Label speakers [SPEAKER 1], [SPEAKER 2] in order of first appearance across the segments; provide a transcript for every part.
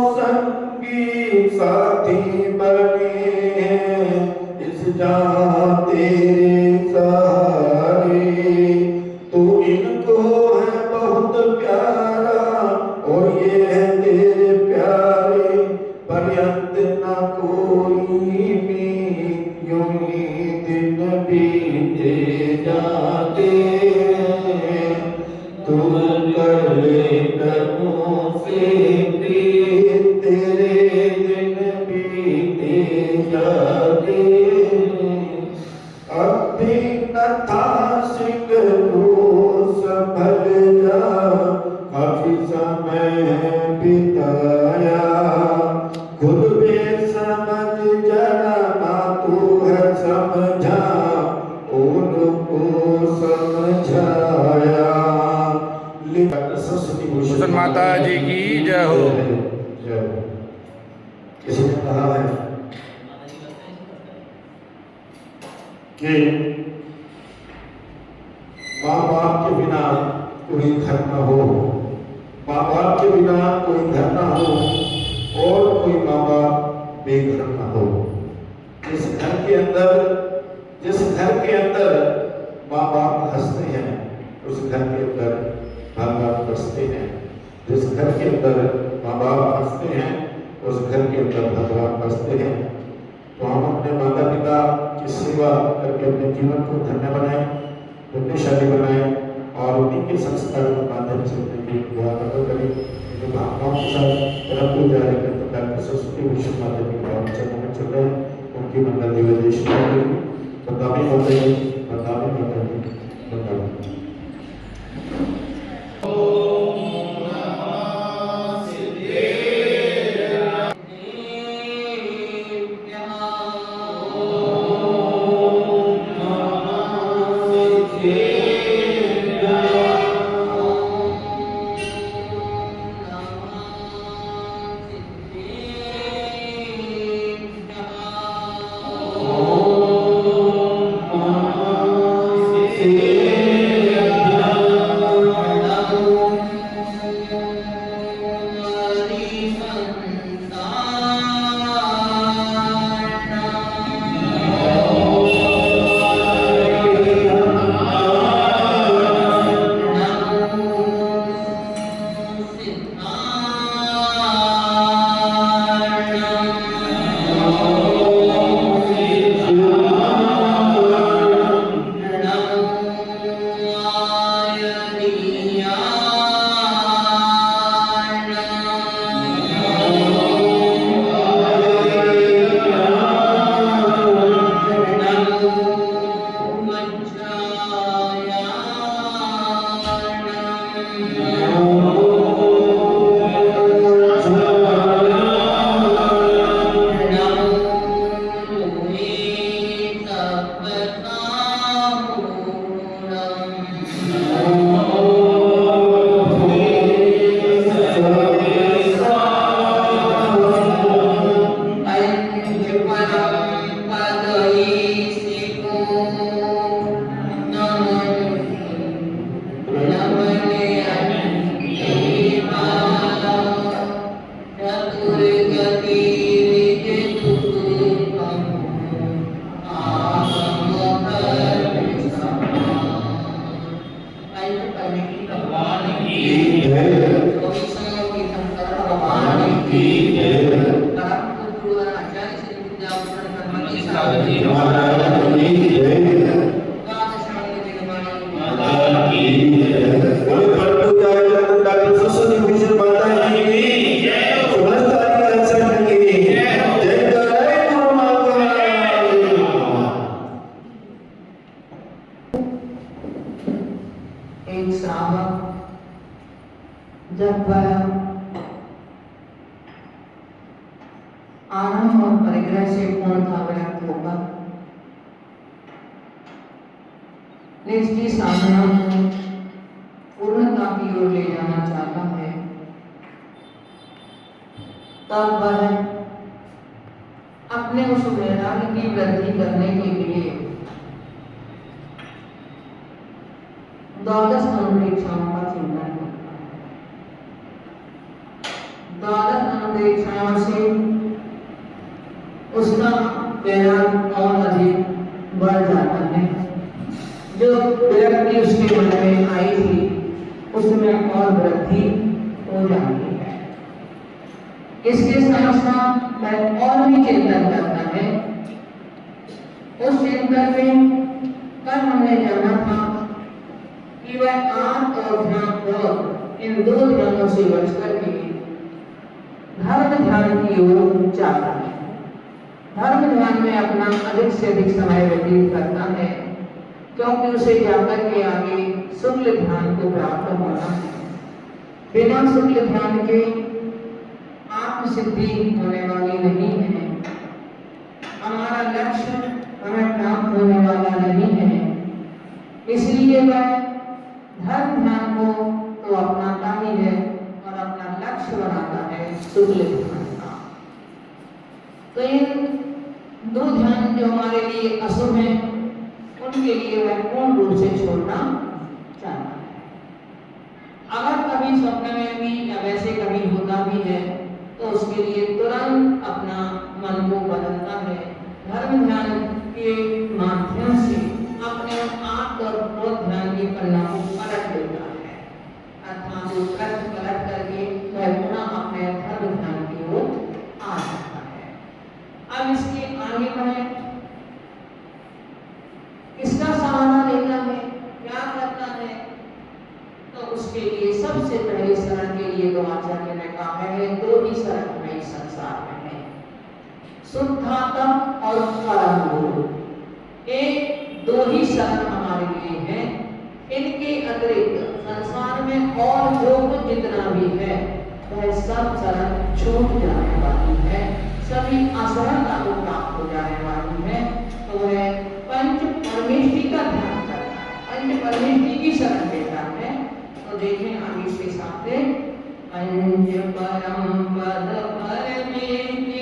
[SPEAKER 1] संगी साथी बने हैं इस जहां तेरे सहारे। तू इनको है बहुत प्यारा और ये है तेरे प्यारे। पर्यंत न कोई भी यूं ही दिन बीते जाते हैं। तू कर ले कदमों से तेरे दिन बीते जाते। अब भी न था सिंह तू संभल जा काफी समय बिताया। खुद बेसमझ जरा ना तू है समझा उनको समझाया। सरस्वती भूषण
[SPEAKER 2] माता जी की जय हो।
[SPEAKER 1] जय हो। किसी ने कहा है कि माँ बाप के बिना कोई घर न हो, माँ बाप के बिना कोई घर न हो और कोई माँ बाप बेघर न हो। जिस घर के अंदर माँ बाप हंसते हैं उस घर के अंदर माँ बाप बसते हैं। जिस घर के अंदर माँ बाप हंसते हैं उस घर के अंदर भगवान बसते हैं। तो हम अपने माता पिता की सेवा करके अपने जीवन को धन्य बनाएं, पुण्यशाली बनाएं और उन्हीं के संस्कार के माध्यम से उनकी दुआ करें। जो भावनाओं के साथ परम पूजा डॉक्टर सरस्वती भूषण माध्यमिक भावना चरणों में चल रहे हैं उनकी मंगल निवेदेश बतावे
[SPEAKER 3] एक श्रावक जब वह आनंद और परिग्रह से पूर्णतः विरक्त होकर निष्ठी साधना को पूर्णता की ओर ले जाना चाहता है, तब वह अपने उस वैराग्य की वृद्धि करने के लिए द्वादश अनुदेशाओं का चिंतन करता है। द्वादश अपेक्षाओं से उसका ज्ञान और अधिक बढ़ जाता है। जो विरक्ति उसके मन में आई थी उसमें और वृद्धि हो जाती है। इसके साथ साथ वह और भी चिंतन करता है। उस चिंतन में कल हमने जाना था कि वह आत्म और ध्यान और इन दो ध्यानों से बच करके धर्म ध्यान की ओर जाता है। धर्म ध्यान में अपना अधिक से अधिक समय व्यतीत करता है, क्योंकि उसे जाकर के आगे शुक्ल ध्यान को प्राप्त होना है। बिना शुक्ल ध्यान के आत्म सिद्धि होने वाली नहीं है। हमारा लक्ष्य हमें प्राप्त होने वाला नहीं है। इसलिए वह धर्म ध्यान को तो अपनाता ही है और अपना लक्ष्य बनाता है शुक्ल ध्यान का। तो इन दो ध्यान जो हमारे लिए अशुभ हैं उनके लिए वह पूर्ण रूप से छोड़ना चाहता है। अगर कभी स्वप्न में भी या वैसे कभी होता भी है तो उसके लिए तुरंत अपना मन को बदलता है। धर्म ध्यान के माध्यम से अपने आत्म और क्रोध ध्यान की पन्ना को पलट देता है, अर्थात वो पलट करके वह पुनः अपने धर्म ध्यान की ओर आ जाता है। अब इसके आगे बढ़े, किसका सहारा लेना है, क्या करना है, तो उसके लिए सबसे पहले शरण के लिए तो आचार्य ने कहा है दो ही शरण हमें संसार में है, शुद्धात्म और परम गुरु। एक दो ही शरण हमारे लिए है। इनके अतिरिक्त संसार में और जो कुछ जितना भी है वह सब शरण छूट जाने वाली है, सभी असरणता को प्राप्त हो जाने वाली है। तो वह पंच परमेष्टि का ध्यान करता है, पंच परमेष्टि की शरण लेता है। तो देखें आगे इसके साथ पंच परम पद परमेष्टि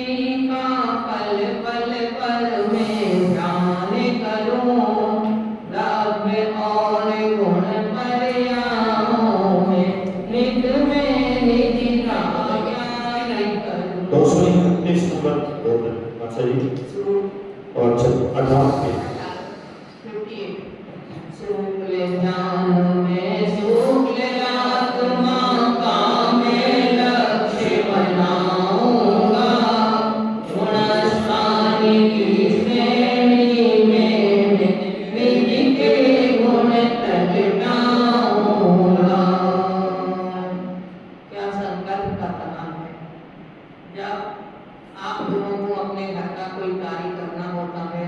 [SPEAKER 3] का पल पल पर में ध्यान करूं, द्रव्य और गुण पर्यायों में नित में निधि ज्ञान करूं।
[SPEAKER 1] 231 नंबर अच्छा जी और 18 में
[SPEAKER 3] शुक्ल ध्यान में शुक्ल आत्मा का मैं लक्ष्य बनाऊंगा, गुणस्थानी की श्रेणी में निधि के गुण तकटाऊंगा। क्या संकल्प करना है। जब आप लोगों को अपने घर का कोई कार्य करना होता है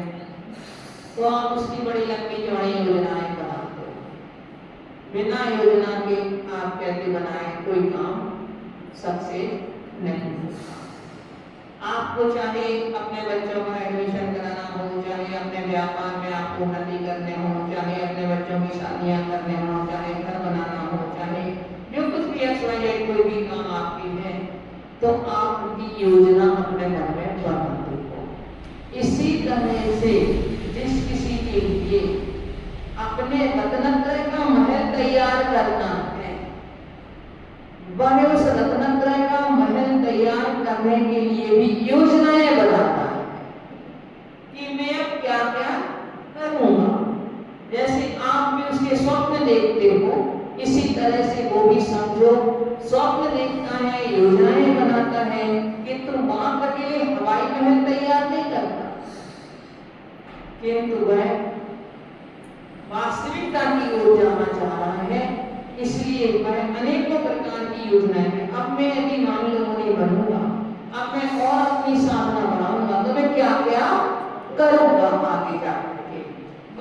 [SPEAKER 3] तो आप उसकी बड़ी लंबी चौड़ी योजनाएं बनाते हो। बिना योजना के आप कैसे बनाए कोई काम सक्सेस नहीं होता। आपको चाहे अपने बच्चों का एडमिशन कराना हो, चाहे अपने व्यापार में आपको उन्नति करने हो, चाहे अपने बच्चों की शादियां करने हो, चाहे घर बनाना हो, चाहे जो कुछ भी XYZ कोई भी काम आपकी है तो आप उनकी योजना अपने मन में बनाते हो। इसी तरह से जिस किसी के लिए अपने रत्नत्रय का महल तैयार करना है, वह उस रत्नत्रय का महल तैयार करने के लिए भी योजनाएं बनाता है कि मैं अब क्या क्या करूंगा। जैसे आप भी उसके स्वप्न देखते हो, इसी तरह से वो भी समझो स्वप्न देखता है, योजनाएं बनाता है, किंतु वहां तक के लिए हवाई महल तैयार नहीं करता, किंतु वह वास्तविकता की ओर जाना चाह रहा है। इसलिए वह अनेकों प्रकार की योजनाएं हैं। अब मैं यदि मान लो मुनि बनूंगा, अब मैं और अपनी साधना बढ़ाऊंगा तो मैं क्या क्या करूंगा आगे जाकर के।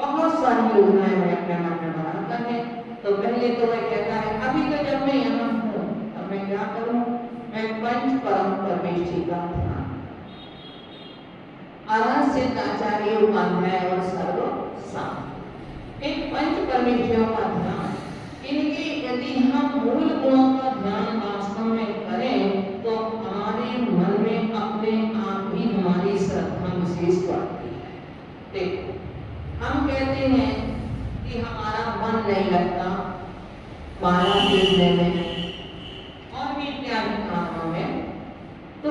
[SPEAKER 3] बहुत सारी योजनाएं मैं अपने मन में बनाता है। तो पहले तो वह कहता है अभी तो जब मैं यहाँ हूँ अब मैं क्या करूँ, मैं पंच परम परमेष्टि का ध्यान, अरहंत आचार्य उपाध्याय और सर्व साम, इन पंच परमेष्ठियों का ध्यान, इनके यदि हम मूल गुणों का ध्यान वास्तव में करें तो हमारे मन में अपने आप ही हमारी श्रद्धा विशेष बढ़ती है। देखो हम कहते हैं कि हमारा मन नहीं लगता माला खरीदने में और भी इत्यादि कामों में, तो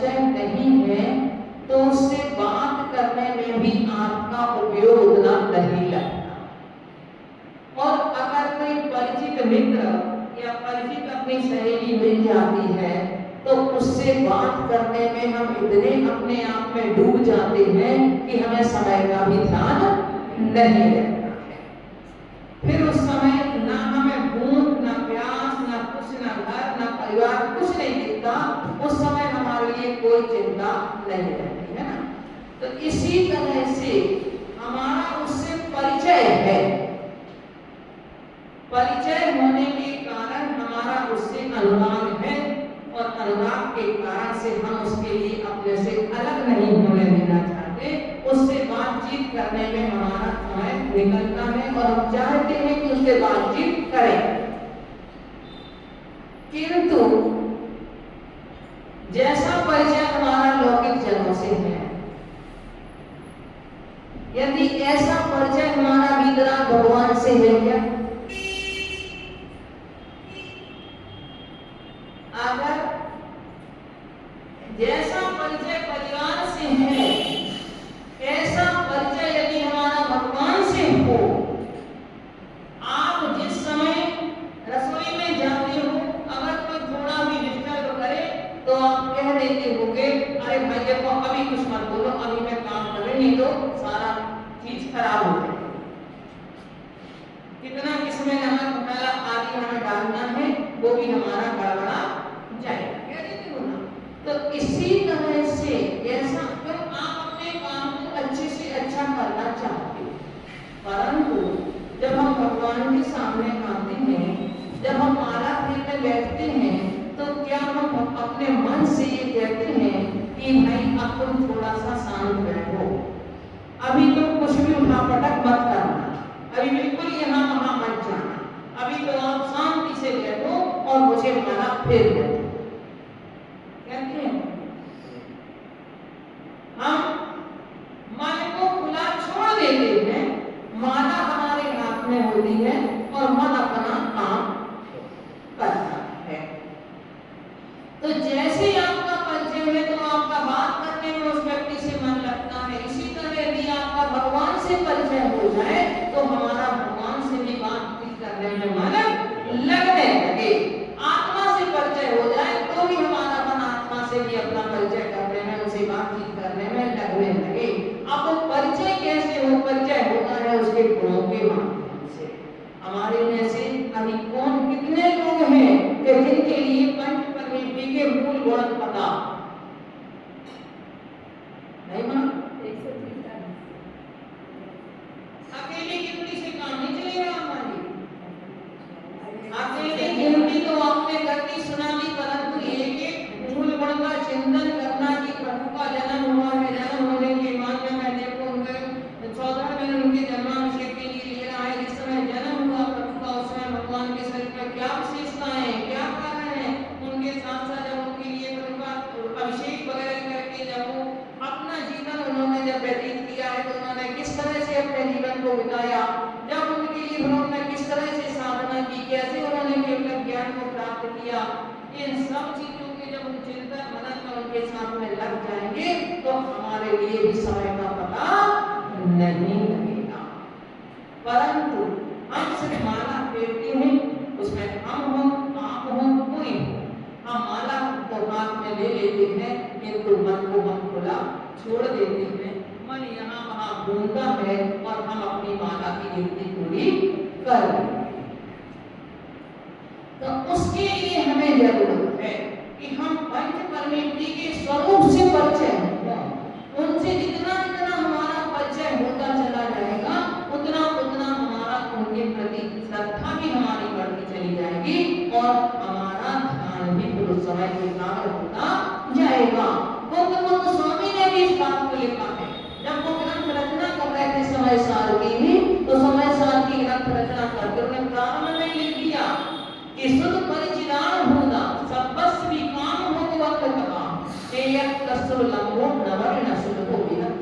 [SPEAKER 3] परिचय नहीं है तो उससे बात करने में भी आपका उपयोग उतना नहीं लगता। और अगर कोई परिचित मित्र या परिचित अपनी सहेली मिल जाती है तो उससे बात करने में हम इतने अपने आप में डूब जाते हैं कि हमें समय का भी ध्यान नहीं रहता है। फिर उस समय ना हमें भूख, ना प्यास, ना कुछ, ना घर, ना परिवार, कुछ नहीं दिखता। उस समय हमारे लिए कोई चिंता नहीं रहती है ना। तो इसी तरह से हमारा उससे परिचय है। परिचय होने के कारण हमारा उससे अनुराग है और अनुराग के कारण से हम उसके लिए अपने से अलग नहीं होने देना चाहते। उससे बातचीत करने में हमारा समय निकलता है और हम चाहते हैं कि उससे बातचीत करें। किंतु जैसा परिचय हमारा लौकिक जनों से है, यदि ऐसा परिचय हमारा वितराग भगवान से है क्या? अगर जैसा परिचय परिवार से है, ऐसा परिचय यदि हमारा भगवान से हो, आप जिस समय रसोई में जाते हो, अगर कोई थोड़ा भी डिस्टर्ब करे तो आप कह देते होगे, अरे भाई देखो अभी कुछ मत बोलो, अभी मैं काम कर रही, नहीं तो सारा चीज खराब हो जाएगी। कितना किसमें नमक मसाला आदि हमें डालना है वो भी हमारा गड़बड़ा जाएगा। कह देते हो ना। तो इसी तरह से ऐसा तो आप अपने काम को अच्छे से अच्छा करना चाहते हो, परंतु जब हम भगवान के सामने आते हैं, जब हम माला फेरने बैठते हैं, तो क्या हम अपने मन से ये कहते हैं कि भाई अब तुम थोड़ा सा शांत बैठो, अभी तुम कुछ भी उठा पटक मत करना, अभी बिल्कुल यहाँ वहां मत जाना, अभी तो आप शांति से बैठो और मुझे माला फेर दो। कहते हैं हम मन को खुला छोड़ देते हैं, माला हमारे हाथ में होती है और मन अपना काम करता है। तो जैसे ही आपका परिचय है तो आपका बात करने में उस व्यक्ति से मन लगता है। इसी तरह यदि आपका भगवान से परिचय हो जाए तो हमारा भगवान से भी बातचीत करने में मन लगने लगे। आत्मा से परिचय हो जाए तो भी हमारा मन आत्मा से भी अपना परिचय करने में, उसे बातचीत करने में लगने लगे। अब वो परिचय कैसे हो? परिचय होता है उसके गुणों के माध्यम से। हमारे में से अभी कौन कितने लोग हैं कि जिनके लिए पंच परमेश्वर के मूल गुण पता नहीं? मां अकेले गिनती से काम नहीं चलेगा हमारी। अकेले गिनती तो आपने करनी सुना दी, परंतु एक एक मूल गुण का चिंतन करना कि प्रभु का जन्म हुआ है, जन्म होने के बाद में देखो उनके 14 दिन उनके जन्माभिषेक के लिए ले रहा है। जिस समय जन्म हुआ प्रभु का, उस समय भगवान के शरीर में क्या विशेषताएं, क्या कारण है, उनके साथ साथ जब उनके लिए उनका अभिषेक वगैरह करके जब वो अपना जीवन उन्होंने जब व्यतीत किया है तो उन्होंने किस तरह से अपने जीवन को बिताया, जब उनके लिए उन्होंने किस तरह से साधना की, कैसे उन्होंने केवल ज्ञान को प्राप्त किया, इन सब चीजों के जब हम चिंतन मनन में उनके साथ में लग जाएंगे तो हमारे लिए भी समय का पता नहीं लगेगा। परंतु हम सिर्फ माला फेरते हैं, उसमें हम हो, आप हो, कोई हो, हम माला को हाथ में ले लेते हैं किंतु मन को हम खुला छोड़ देते हैं। मन यहाँ वहाँ घूमता है और हम अपनी माला की गिनती पूरी कर लेते हैं। तो उसके लिए हमें जरूरत है कि हम पंच परमेश्वर के स्वरूप से परिचय हो। उनसे जितना जितना हमारा परिचय होता चला जाएगा उतना उतना हमारा उनके प्रति श्रद्धा भी हमारी बढ़ती चली जाएगी और हमारा ध्यान भी उस समय एकाग्र होता जाएगा। गौतम स्वामी ने भी इस बात को लिखा है। जब वो ग्रंथ रचना कर रहे थे समय सार की भी, तो समय सार की ग्रंथ रचना करते उन्होंने प्रारंभ में लिख दिया कि सुध परिचिदान भूता सबस भी काम हो वक्त कहा एक कसुर लंबो नवर्ण सुलभो विनत।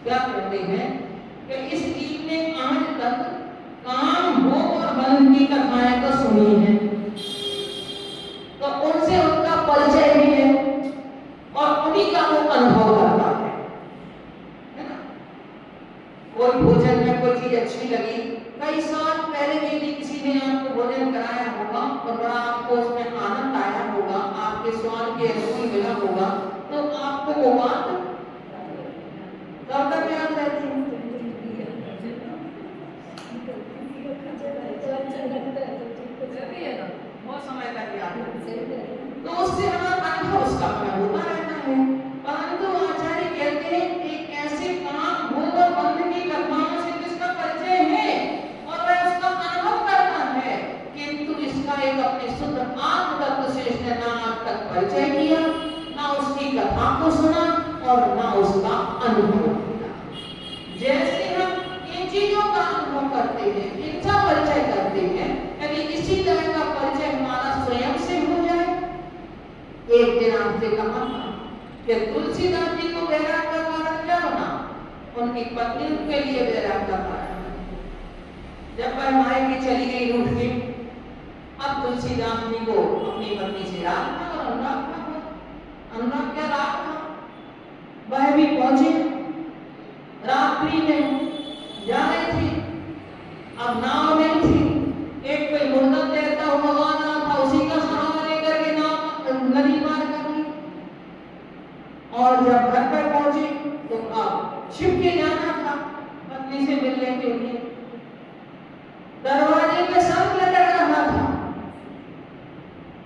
[SPEAKER 3] क्या कहते हैं कि इस गीत ने आज तक काम भोग और बंधन की कथाएं तो सुनी है, तो उनसे उनका परिचय भी है और भोजन कराया होगा और बड़ा आपको उसमें आनंद आया होगा, आपके स्वाद के अनुकूल मिला होगा, तो आपको वो बात कब तक याद रहती है? बहुत समय तक याद रहती है। तो उससे हमारा अनुभव उसका होता रहता है। परंतु आचार्य कहते हैं एक ऐसे काम भोग और बंध की कथाओं से जिसका परिचय है और वह उसका अनुभव करता है, किंतु इसका एक अपने शुद्ध आत्म तत्व से इसने ना आज तक परिचय किया, ना उसकी कथा को सुना और ना उसका अनुभव किया। जैसे हम इन चीजों का अनुभव करते हैं, इनका परिचय करते हैं, यदि इसी तरह का परिचय हमारा स्वयं से हो जाए। एक दिन आपसे कहा था कि तुलसीदास जी को वैराग का कारण क्या बना? उनकी पत्नी उनके लिए वैराग का कारण। जब वह मायके चली गई रूठ के, अब तुलसीदास जी को अपनी पत्नी से राग था और अनुराग था। अनुराग क्या राग था? वह भी पहुंचे रात्रि में जा रहे थे, अब नाव नहीं थी, एक कोई मुर्दा तैरता हुआ आ रहा था, उसी का सहारा लेकर के नाव नदी पार कर ली। और जब घर पर पहुंचे तो अब छिप के जाना था पत्नी से मिलने के लिए। दरवाजे पे सर्प लटक रहा था,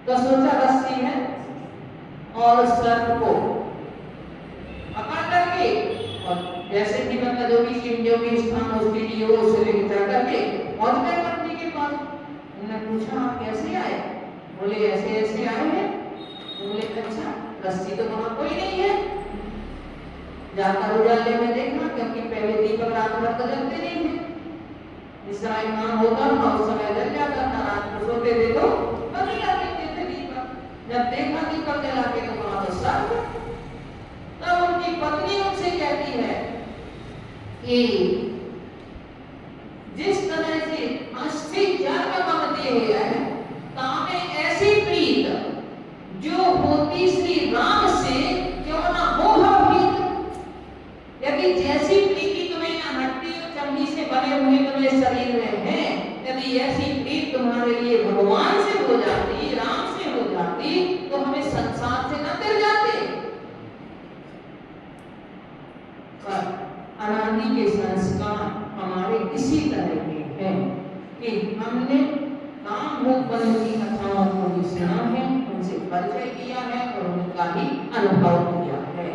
[SPEAKER 3] तो सोचा रस्सी है और सर्प को पकड़ करके, और जैसे कि मतलब जो भी स्थान उसके लिए हो उसे लेकर चल करके पहुंच गए पत्नी के पास। उन्होंने पूछा आप कैसे आए? बोले ऐसे ऐसे आए हैं। बोले अच्छा, रस्सी तो वहां कोई नहीं है। जाकर उजाले में देखा, क्योंकि पहले दीपक रात भर तो जलते नहीं थे, इसराइल मां होता था उस समय जल जाता था, रात को सोते थे तो बंद कर देते थे दीपक। जब देखा दीपक जला के तो वहां तो सर्प। तब उनकी पत्नी उनसे कहती है कि जिस तरह से अस्थि जन्म बनते हैं, तामे ऐसी प्रीत जो होती श्री राम से क्यों ना हो भीत। यदि जैसी प्रीति तुम्हें हड्डी और चमड़ी से बने हुए तुम्हारे शरीर में है, यदि ऐसी प्रीत तुम्हारे लिए भगवान से हो जाती, राम से हो जाती, तो हमें संसार से न डर जाते। अनादि के संस्कार हमारे इसी तरह के हैं कि हमने काम भोग बंध की कथाओं को भी सुना है, उनसे परिचय किया है और उनका ही अनुभव किया है।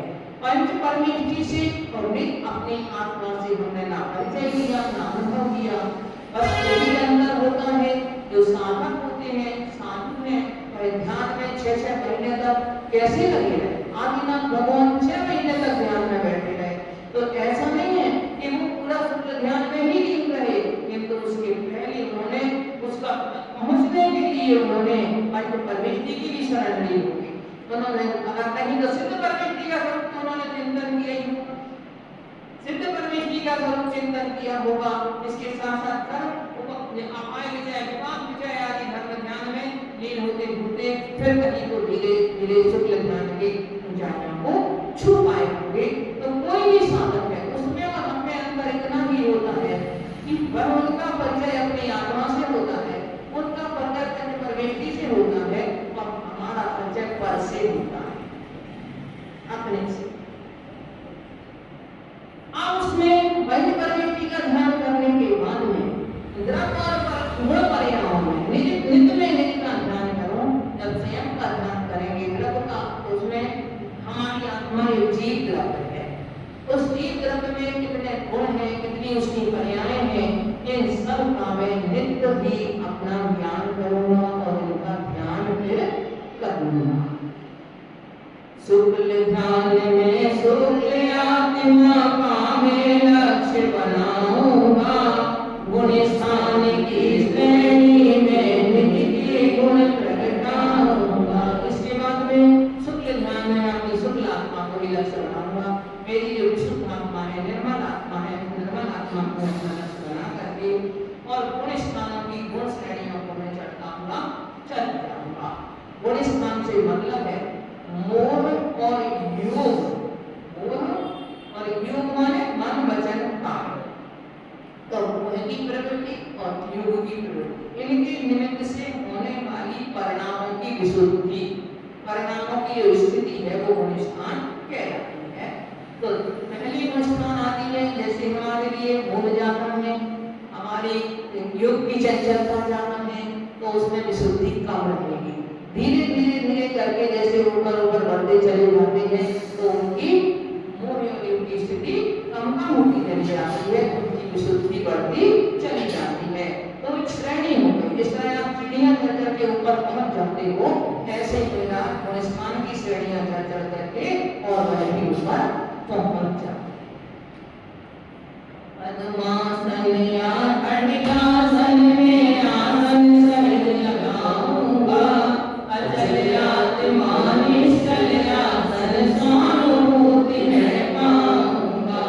[SPEAKER 3] पंच परमेष्ठी से और भी अपनी आत्मा से हमने ना परिचय किया, ना अनुभव किया। बस यही अंदर होता है। जो साधक होते हैं, साधु हैं, ध्यान में 6-6 महीने तक कैसे लगे रहे? आदिनाथ भगवान 6 महीने तक ध्यान में बैठे रहे। तो ऐसा नहीं है कि वो पूरा शुक्ल ध्यान में ही लीन रहे, किंतु उसके पहले उन्होंने उसका पहुंचने के लिए उन्होंने पंच परमेष्ठी की भी शरण ली होगी। उन्होंने अगर कहीं तो सिद्ध परमेष्ठी का स्वरूप उन्होंने चिंतन किया ही होगा, सिद्ध परमेष्ठी का स्वरूप चिंतन किया होगा। इसके साथ साथ अपाय विजय, विपाक विजय आदि धर्म ध्यान में लीन होते होते फिर कहीं तो धीरे धीरे शुक्ल ध्यान की ऊंचाइयों को छू पाए होंगे। तो कोई भी साधक है उसमें और हमें अंदर इतना ही होता है कि वह उनका परिचय अपनी आत्मा से होता है, उनका परिचय पंच परमेष्ठी से होता है और हमारा परिचय पर से होता है, अपने से। अब उसमें पंच परमेष्ठी का ध्यान करने के बाद में द्रव्य और गुण परिणामों में निज में निज का ध्यान करो। जब स्वयं का ध्यान करेंगे द्रव्य का, उसमें हमारी आत्मा एक जीव द्रव्य है। उस जीव द्रव्य में कितने गुण हैं, कितनी उसकी पर्याय हैं, इन सब का मैं नित्य भी अपना ज्ञान करूंगा और इनका ध्यान फिर करूंगा। शुक्ल ध्यान में शुक्ल आत्मा का मैं लक्ष्य बनाऊंगा। गुण स्थान की श्रेणी में नित्य के गुण प्रगटाऊंगा। इसके बाद में शुक्ल ध्यान में अपनी शुक्ल आत्मा को भी लक्ष्य बनाऊंगा। मेरी जो विशुद्ध आत्मा है, निर्मल आत्मा है, निर्मल आत्मा को अपना लक्ष्य बना करके और गुण स्थानों की गुण श्रेणियों को मैं चढ़ता हुआ चल जाऊंगा। गुण स्थान से मतलब है मोह और योग। मोह और योग माने मन वचन काया। तो मोह की प्रवृत्ति और योग की प्रवृत्ति, इनके निमित्त से होने वाली परिणामों की विशुद्धि, परिणामों की जो स्थिति है वो गुणस्थान कहलाती है। तो पहली गुणस्थान आती है जैसे हमारे लिए मूल जागरण में हमारी युग की चंचलता जागरण है, तो उसमें विशुद्धि कम रहेगी। धीरे धीरे धीरे करके जैसे ऊपर ऊपर बढ़ते चले जाते हैं तो उनकी मूल युग की स्थिति कम कम होती चली जाती है, उनकी विशुद्धि बढ़ती चली जाती है। तो एक श्रेणी हो गई, जिस तरह आप सीढ़ियां चढ़ चढ़ के ऊपर पहुंच जाते हो, ऐसे मेरा गुणस्थान की श्रेणियां चढ़ चढ़ करके और वह भी ऊपर पहुंच जाते। पद्मासन या खड्गासन में आसन सहज लगाऊंगा, अचल आत्मा निश्चल आसन स्वानुभूति में पाऊंगा।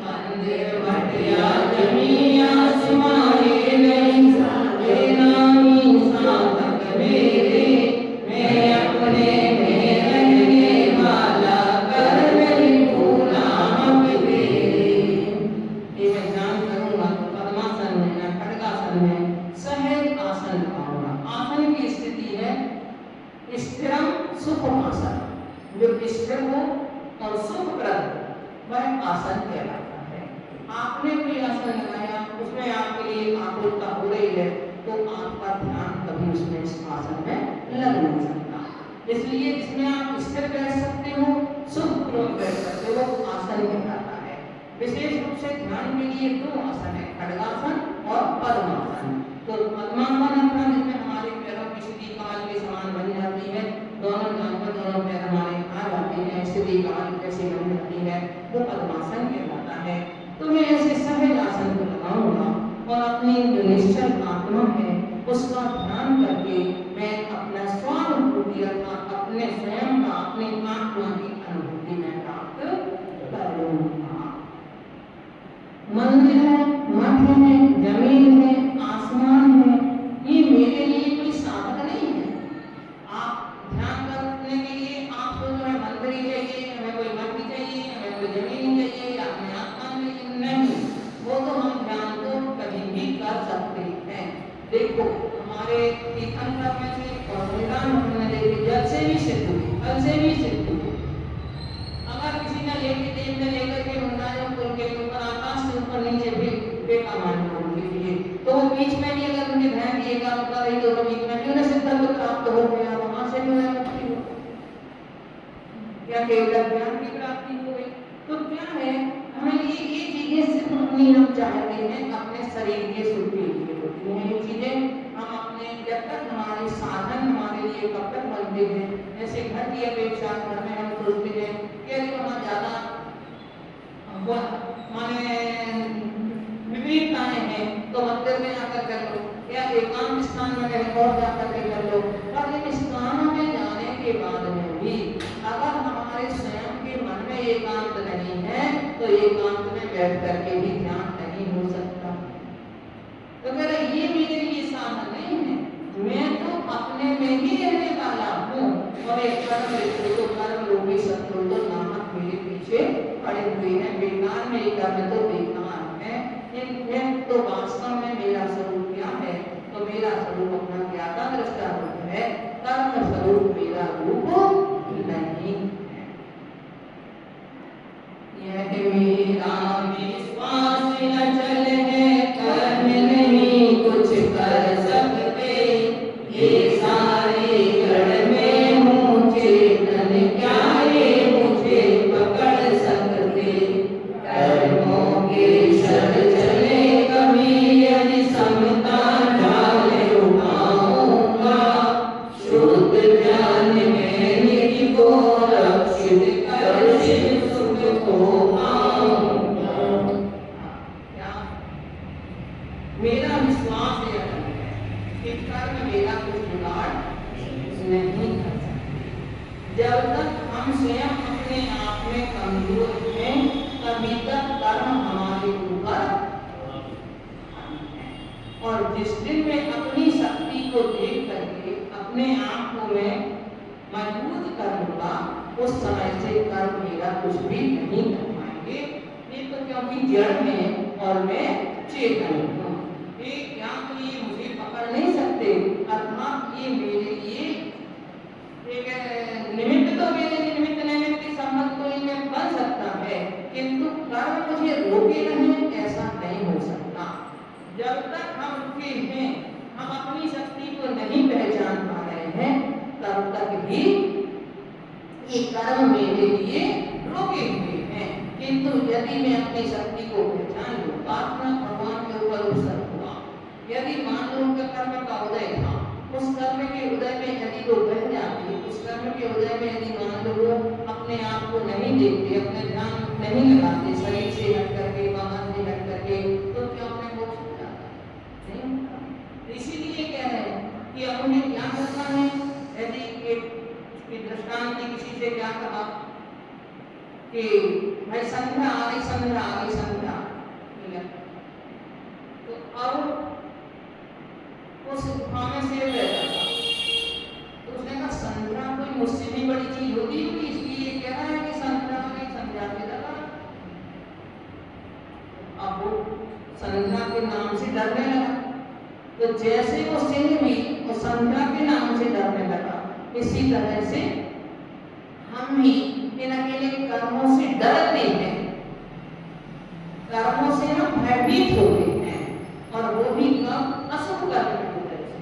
[SPEAKER 3] मंदिर मठ या जमी आसमाए नहीं सारे नामी साधक मेरे, मैं अपने में रहने वाला कर नहीं भूला हम तेरे। ये मैं ध्यान करूंगा तो पद्मासन में या खड्गासन में सहज आसन लगाऊंगा। आसन की स्थिति है स्थिरम सुखम आसन, जो स्थिर हो और सुखप्रद वह आसन कहलाता है। आपने कोई आसन लगाया, उसमें आपके लिए आकुलता हो रही है, तो आपका ध्यान कभी उसमें इस आसन में लग नहीं सकता। इसलिए इसमें आप स्थिर बैठ सकते हो, सुखपूर्वक बैठ सकते हो, आसन कहलाता है। विशेष रूप से ध्यान के लिए दो आसन है, खड्गासन और पद्मासन। तो पद्मासन अपना जिसमें हमारे पैरों की स्थिति कमल के समान बन जाती है, दोनों जानवर दोनों पैर हमारे आ जाते हैं, स्थिति कमल जैसी बन जाती है, वो पद्मासन कहलाता है। तो मैं ऐसे सहज आसन को लगाऊंगा और अपनी जो निश्चल आत्मा है उसका ध्यान करके मैं अपना स्वानुभूति अर्थात अपने स्वयं का अपनी आत्मा की अनुभूति में प्राप्त करूंगा। मंदिर है, मठ है, जमीन है, आसमान है, ये मेरे लिए कोई साधन नहीं है। आप ध्यान करने के लिए आपको जो है मंदिर ही चाहिए, हमें कोई मठ ही चाहिए, हमें कोई जमीन ही चाहिए, अपने आत्मा में नहीं, वो तो हम ध्यान को कभी भी कर सकते हैं। देखो हमारे तीर्थंकर में से और हमने देखे जल से भी सिद्ध हुई, फल से भी सिद्ध हुई। अगर किसी ने लेके देव ने लेकर के मंडायों पुल के ऊपर आकाश से ऊपर नीचे भी बेका मान के लिए, तो वो बीच में भी अगर उन्हें ध्यान दिएगा ऊपर रही तो बीच में भी उन्हें सिद्धांत प्राप्त हो गया, वहां से भी उन्हें मुक्ति हो या केवल ज्ञान की प्राप्ति हो गई। तो क्या है, हमें ये चीजें सिर्फ अपनी हम चाहते हैं अपने शरीर के सुख के लिए होती हैं। ये चीजें हम अपने जब तक हमारे साधन हमारे लिए कब तक बनते हैं, जैसे घर की अपेक्षा घर में हम सोचते हैं कि अरे वहाँ ज्यादा माने विविधताएं हैं तो मंदिर में आकर कर लो या एकांत स्थान में कहीं और जाकर के कर लो। पर इन स्थानों में जाने के बाद में भी अगर हमारे स्वयं के मन में एकांत नहीं है तो एकांत में बैठ करके भी ध्यान नहीं हो सकता। तो अगर ये मेरे लिए साधन नहीं है, मैं तो अपने में ही रहने वाला हूँ और एक कर्म लोगी शत्रु तो नामक मेरे पीछे पड़े हुए हैं, बेकार में कर्म तो बेकार है। तो वास्तव में मेरा स्वरूप क्या है, तो मेरा स्वरूप अपना ज्ञाता दृष्टा रूप है, कर्म स्वरूप मेरा रूप नहीं है। यह मेरा विश्वास अचल है, कर्म नहीं कुछ कर सकते, ये सारे जड़ में हूँ चेतन, क्या ये मुझे पकड़ सकते। कर्मों के शर चले कभी यदि समता ढाल उठाऊंगा, शुद्ध ज्ञान में निधि को रक्षित कर शिव सुख को पाऊंगा। मेरा विश्वास है कि कर्म मेरा कुछ बिगाड़ नहीं कर सकते। जब तक हम स्वयं अपने आप में कमजोर हैं तभी तक कर्म हमारे ऊपर, और जिस दिन में अपनी शक्ति को देख करके अपने आप को मैं मजबूत कर लूंगा उस समय से कर्म मेरा कुछ भी नहीं कर पाएंगे। ये तो क्योंकि जड़ में और मैं चेतन हूँ, या तो ये मुझे पकड़ नहीं सकते ये कर्म मेरे लिए रोके हुए हैं, किंतु यदि मैं अपनी शक्ति को पहचान लूं, प्रार्थना भगवान के ऊपर उत्सर्ग हुआ, यदि मान लो उनका कर्म का उदय था, उस कर्म के उदय में यदि वो बह जाते, उस कर्म के उदय में यदि मान लो वो अपने आप को नहीं देखते, अपने ध्यान नहीं लगाते, शरीर से हट करके, बाहर से हट करके, तो क्या अपने मोक्ष हो जाता? नहीं होता। इसीलिए कह रहे हैं कि अब उन्हें क्या करना है। यदि एक दृष्टांत ने किसी से क्या कहा कि भाई संध्या आ गई, संध्या आ गई, संध्या, तो अब उस गुफा में शेर रहता था, तो उसने कहा संध्या कोई मुझसे भी बड़ी चीज होती होगी, इसलिए ये कह रहा है कि संध्या में संध्या के लगा। अब वो संध्या के नाम से डरने लगा, तो जैसे वो सिंह भी वो संध्या के नाम से डरने लगा, इसी तरह से हम भी इन अकेले कर्मों से डरते हैं, कर्मों से हम भयभीत होते हैं, और वो भी कब? अशुभ कर्म की वजह से।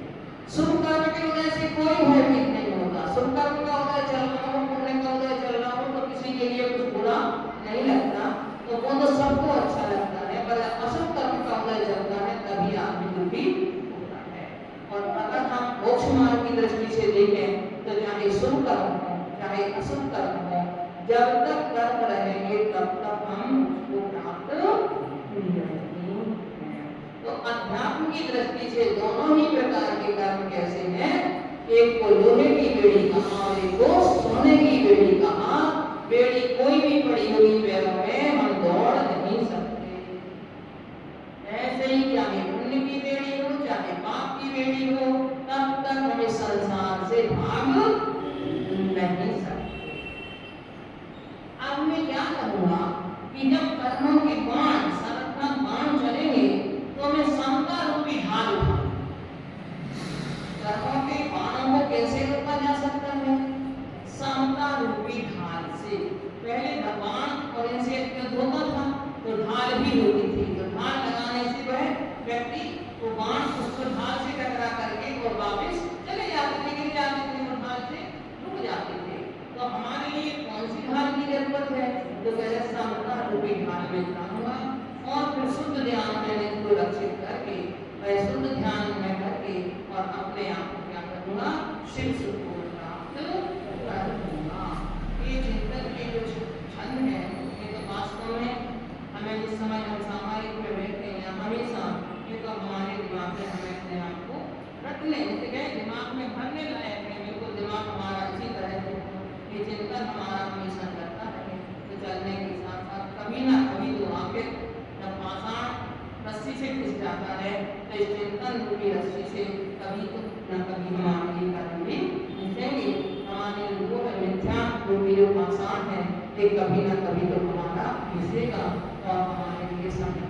[SPEAKER 3] शुभ कर्म की वजह से कोई भयभीत नहीं होता। शुभ कर्म का उदय चल रहा हो, पुण्य का उदय चल रहा हो, तो किसी के लिए कुछ बुरा नहीं लगता, तो वो तो सबको अच्छा लगता है। पर अशुभ कर्म का उदय चलता है तभी आदमी दुखी होता है। और अगर हम मोक्ष मार्ग की दृष्टि से देखें तो चाहे शुभ कर्म हो चाहे अशुभ कर्म हो, जब तक कर्म रहेंगे तब तक हम उसको प्राप्त नहीं करेंगे। तो अध्यात्म की दृष्टि से दोनों ही प्रकार के कर्म कैसे हैं? एक को लोहे की बेड़ी कहा और एक को सोने की बेड़ी कहा। बेड़ी कोई भी पड़ी हुई पैरों में हम दौड़ नहीं सकते। ऐसे ही चाहे पुण्य की बेड़ी हो चाहे पाप की बेड़ी हो, तब तक हमें संसार से भाग नहीं सकते। अब मैं क्या करूंगा कि जब कर्मों के बाण सार्थक बाण चलेंगे तो मैं समता रूपी ढाल उठाऊं। कर्मों के बाणों को कैसे रोका जा सकता है? समता रूपी ढाल से। पहले भगवान और इनसे युद्ध होता था तो ढाल भी होती थी, तो ढाल लगाने से वह व्यक्ति वो बाण उसको ढाल से टकरा करके और वापस चले जाते थे, गिर जाते थे, वो ढाल से रुक जाते थे। तो हमारे लिए कौन सी ढाल की जरूरत है? तो पहले समता रूपी ढाल में उठाऊंगा और फिर शुद्ध ध्यान में इसको रक्षित करके मैं शुद्ध ध्यान में करके और अपने आप को क्या करूंगा? शिव सुख को प्राप्त कर दूंगा। ये चिंतन के जो छंद है ये तो वास्तव में हमें जिस समय हम सामाजिक में बैठते हैं हमेशा ये तो हमारे दिमाग में हमें अपने आप को रखने गए दिमाग में भरने लायक है। बिल्कुल दिमाग हमारा इसी तरह से ये चिंतन हमारा हमेशा करता रहे, तो चलने के साथ साथ कभी ना कभी तो आखिर जब पाषाण रस्सी से खिंच जाता है तो इस चिंतन रूपी रस्सी से कभी तो न कभी हमारे लिए कर्म भी खींचेंगे। हमारे वो मिथ्या रूपी जो पाषाण है ये कभी ना कभी तो हमारा खींचेगा और हमारे लिए सब